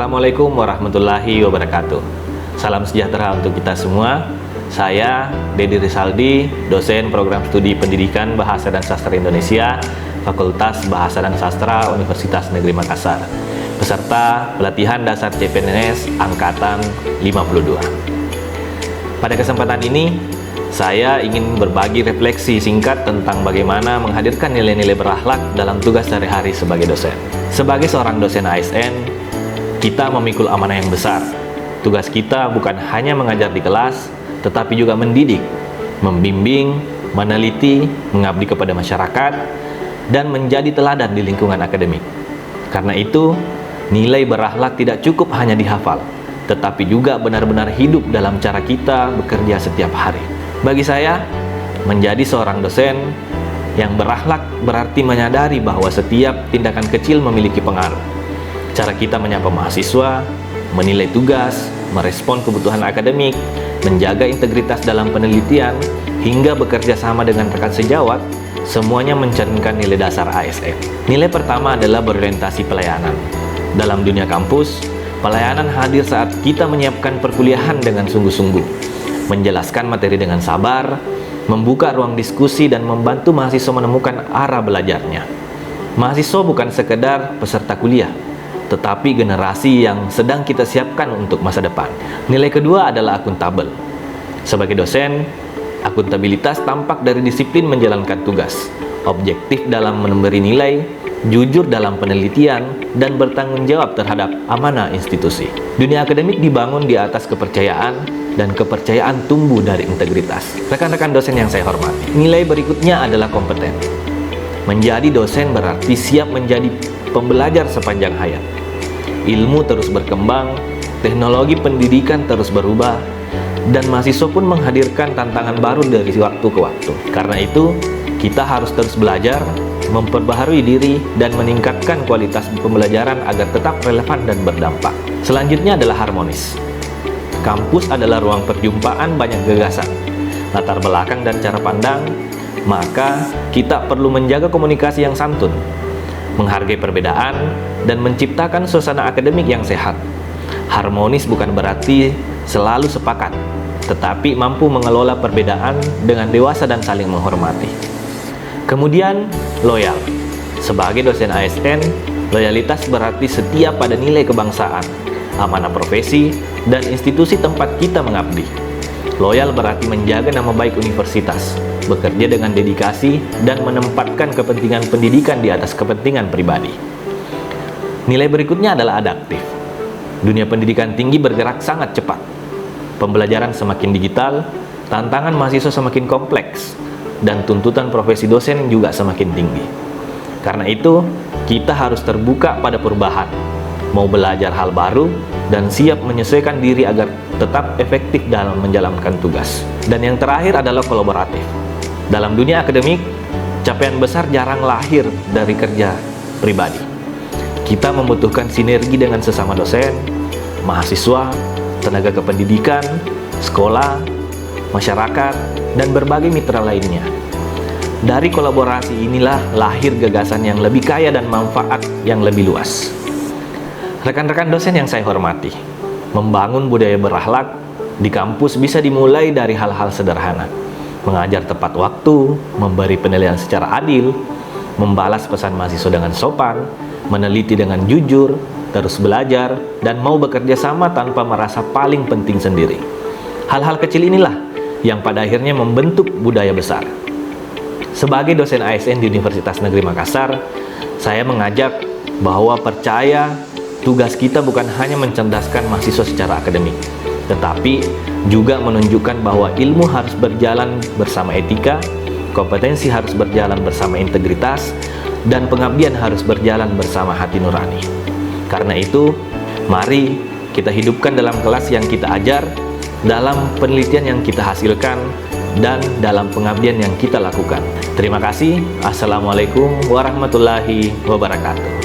Assalamualaikum warahmatullahi wabarakatuh. Salam sejahtera untuk kita semua. Saya Dedi Rizaldi, dosen program studi Pendidikan Bahasa dan Sastra Indonesia, Fakultas Bahasa dan Sastra Universitas Negeri Makassar, peserta pelatihan dasar CPNS Angkatan 52. Pada kesempatan ini, saya ingin berbagi refleksi singkat tentang bagaimana menghadirkan nilai-nilai berakhlak dalam tugas sehari-hari sebagai dosen. Sebagai seorang dosen ASN, kita memikul amanah yang besar. Tugas kita bukan hanya mengajar di kelas, tetapi juga mendidik, membimbing, meneliti, mengabdi kepada masyarakat, dan menjadi teladan di lingkungan akademik. Karena itu, nilai berakhlak tidak cukup hanya dihafal, tetapi juga benar-benar hidup dalam cara kita bekerja setiap hari. Bagi saya, menjadi seorang dosen yang berakhlak berarti menyadari bahwa setiap tindakan kecil memiliki pengaruh. Cara kita menyapa mahasiswa, menilai tugas, merespon kebutuhan akademik, menjaga integritas dalam penelitian, hingga bekerja sama dengan rekan sejawat, semuanya mencerminkan nilai dasar ASN. Nilai pertama adalah berorientasi pelayanan. Dalam dunia kampus, pelayanan hadir saat kita menyiapkan perkuliahan dengan sungguh-sungguh, menjelaskan materi dengan sabar, membuka ruang diskusi, dan membantu mahasiswa menemukan arah belajarnya. Mahasiswa bukan sekedar peserta kuliah, tetapi generasi yang sedang kita siapkan untuk masa depan. Nilai kedua adalah akuntabel. Sebagai dosen, akuntabilitas tampak dari disiplin menjalankan tugas, objektif dalam memberi nilai, jujur dalam penelitian, dan bertanggung jawab terhadap amanah institusi. Dunia akademik dibangun di atas kepercayaan, dan kepercayaan tumbuh dari integritas. Rekan-rekan dosen yang saya hormati, nilai berikutnya adalah kompeten. Menjadi dosen berarti siap menjadi pembelajar sepanjang hayat. Ilmu terus berkembang, teknologi pendidikan terus berubah, dan mahasiswa pun menghadirkan tantangan baru dari waktu ke waktu. Karena itu, kita harus terus belajar, memperbaharui diri, dan meningkatkan kualitas pembelajaran agar tetap relevan dan berdampak. Selanjutnya adalah harmonis. Kampus adalah ruang perjumpaan banyak gagasan, latar belakang dan cara pandang, maka kita perlu menjaga komunikasi yang santun, menghargai perbedaan, dan menciptakan suasana akademik yang sehat. Harmonis bukan berarti selalu sepakat, tetapi mampu mengelola perbedaan dengan dewasa dan saling menghormati. Kemudian, loyal. Sebagai dosen ASN, loyalitas berarti setia pada nilai kebangsaan, amanah profesi, dan institusi tempat kita mengabdi. Loyal berarti menjaga nama baik universitas, bekerja dengan dedikasi, dan menempatkan kepentingan pendidikan di atas kepentingan pribadi. Nilai berikutnya adalah adaptif. Dunia pendidikan tinggi bergerak sangat cepat. Pembelajaran semakin digital, tantangan mahasiswa semakin kompleks, dan tuntutan profesi dosen juga semakin tinggi. Karena itu, kita harus terbuka pada perubahan, mau belajar hal baru, dan siap menyesuaikan diri agar tetap efektif dalam menjalankan tugas. Dan yang terakhir adalah kolaboratif. Dalam dunia akademik, capaian besar jarang lahir dari kerja pribadi. Kita membutuhkan sinergi dengan sesama dosen, mahasiswa, tenaga kependidikan, sekolah, masyarakat, dan berbagai mitra lainnya. Dari kolaborasi inilah lahir gagasan yang lebih kaya dan manfaat yang lebih luas. Rekan-rekan dosen yang saya hormati, membangun budaya berakhlak di kampus bisa dimulai dari hal-hal sederhana. Mengajar tepat waktu, memberi penilaian secara adil, membalas pesan mahasiswa dengan sopan, meneliti dengan jujur, terus belajar, dan mau bekerja sama tanpa merasa paling penting sendiri. Hal-hal kecil inilah yang pada akhirnya membentuk budaya besar. Sebagai dosen ASN di Universitas Negeri Makassar, saya mengajak bahwa percaya tugas kita bukan hanya mencerdaskan mahasiswa secara akademik, tetapi juga menunjukkan bahwa ilmu harus berjalan bersama etika, kompetensi harus berjalan bersama integritas, dan pengabdian harus berjalan bersama hati nurani. Karena itu, mari kita hidupkan dalam kelas yang kita ajar, dalam penelitian yang kita hasilkan, dan dalam pengabdian yang kita lakukan. Terima kasih. Assalamualaikum warahmatullahi wabarakatuh.